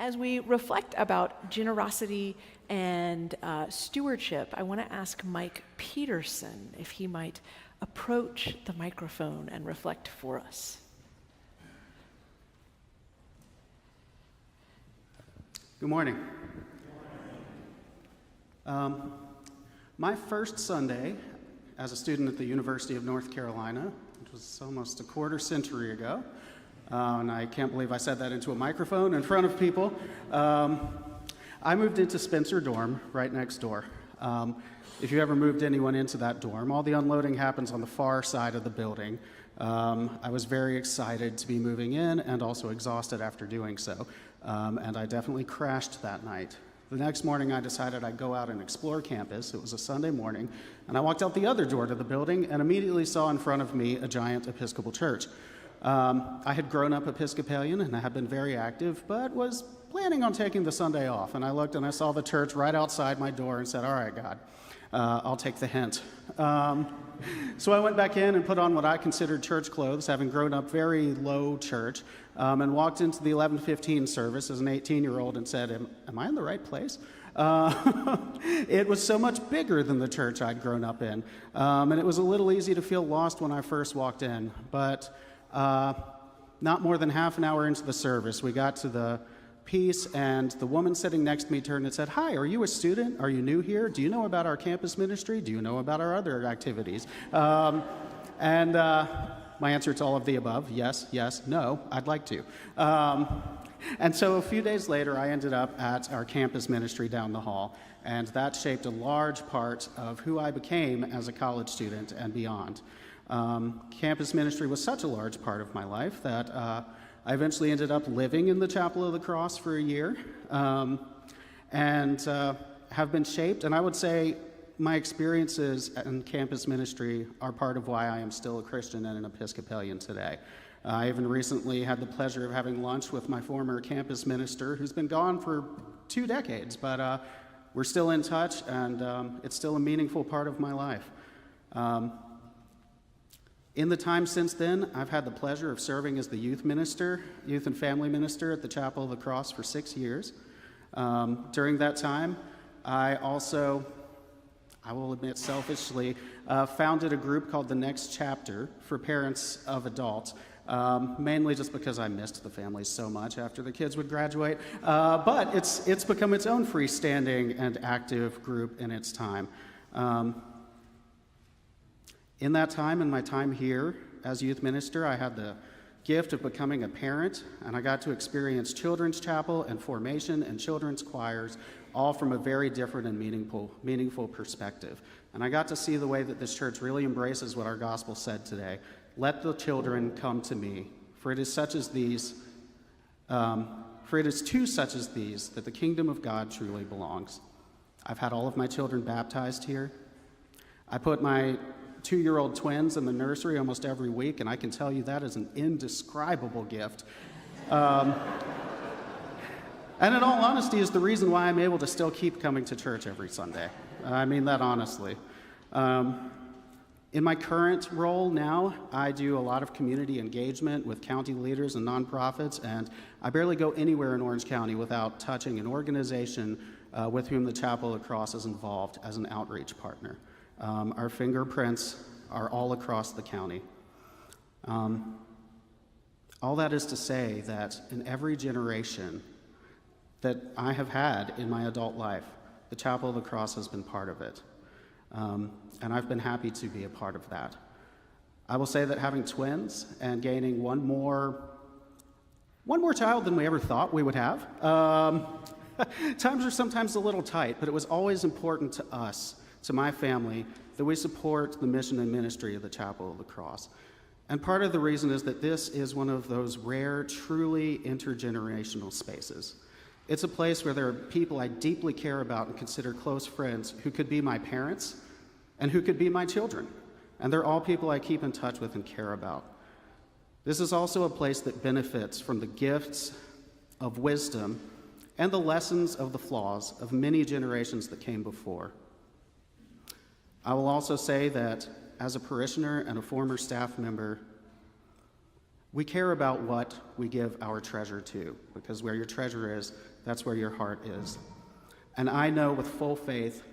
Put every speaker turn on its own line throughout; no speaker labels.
as we reflect about generosity and stewardship, I want to ask Mike Peterson if he might approach the microphone and reflect for us.
Good morning. My first Sunday as a student at the University of North Carolina, which was almost a quarter century ago, and I can't believe I said that into a microphone in front of people, I moved into Spencer dorm right next door. If you ever moved anyone into that dorm, all the unloading happens on the far side of the building. I was very excited to be moving in and also exhausted after doing so, and I definitely crashed that night. The next morning, I decided I'd go out and explore campus. It was a Sunday morning, and I walked out the other door to the building and immediately saw in front of me a giant Episcopal church. I had grown up Episcopalian and I had been very active, but was planning on taking the Sunday off. And I looked and I saw the church right outside my door and said, "All right, God, I'll take the hint." So I went back in and put on what I considered church clothes, having grown up very low church, and walked into the 11:15 service as an 18-year-old and said, am I in the right place? It was so much bigger than the church I'd grown up in, and it was a little easy to feel lost when I first walked in. But not more than half an hour into the service, we got to the piece, and the woman sitting next to me turned and said, "Hi, are you a student? Are you new here? Do you know about our campus ministry? Do you know about our other activities?" And my answer to all of the above, yes, no, I'd like to. And so a few days later, I ended up at our campus ministry down the hall, and that shaped a large part of who I became as a college student and beyond. Campus ministry was such a large part of my life that I eventually ended up living in the Chapel of the Cross for a year, and have been shaped, and I would say my experiences in campus ministry are part of why I am still a Christian and an Episcopalian today. I even recently had the pleasure of having lunch with my former campus minister, who's been gone for 2 decades, but we're still in touch, and it's still a meaningful part of my life. In the time since then, I've had the pleasure of serving as the youth and family minister at the Chapel of the Cross for 6 years. During that time, I will admit selfishly, founded a group called The Next Chapter for parents of adults, mainly just because I missed the families so much after the kids would graduate. But it's become its own freestanding and active group in its time. In that time, in my time here as youth minister, I had the gift of becoming a parent, and I got to experience children's chapel and formation and children's choirs, all from a very different and meaningful perspective. And I got to see the way that this church really embraces what our gospel said today. Let the children come to me, for it is to such as these that the kingdom of God truly belongs. I've had all of my children baptized here. I put my 2-year-old twins in the nursery almost every week, and I can tell you that is an indescribable gift. And in all honesty, is the reason why I'm able to still keep coming to church every Sunday. I mean that honestly. In my current role now, I do a lot of community engagement with county leaders and nonprofits, and I barely go anywhere in Orange County without touching an organization with whom the Chapel of the Cross is involved as an outreach partner. Our fingerprints are all across the county. All that is to say that in every generation that I have had in my adult life, the Chapel of the Cross has been part of it. And I've been happy to be a part of that. I will say that having twins and gaining one more child than we ever thought we would have, times are sometimes a little tight, but it was always important to us, to my family, that we support the mission and ministry of the Chapel of the Cross. And part of the reason is that this is one of those rare, truly intergenerational spaces. It's a place where there are people I deeply care about and consider close friends who could be my parents and who could be my children. And they're all people I keep in touch with and care about. This is also a place that benefits from the gifts of wisdom and the lessons of the flaws of many generations that came before. I will also say that as a parishioner and a former staff member, We care about what we give our treasure to, because where your treasure is, that's where your heart is. And I know with full faith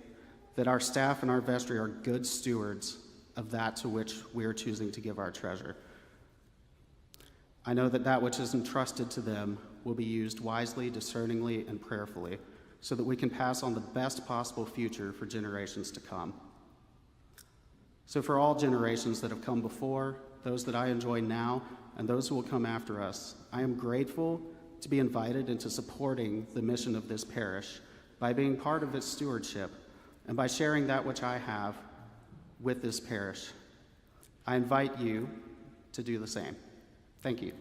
that our staff and our vestry are good stewards of that to which we are choosing to give our treasure. I know that that which is entrusted to them will be used wisely, discerningly, and prayerfully, so that we can pass on the best possible future for generations to come. So for all generations that have come before, those that I enjoy now, and those who will come after us, I am grateful to be invited into supporting the mission of this parish by being part of its stewardship and by sharing that which I have with this parish. I invite you to do the same. Thank you.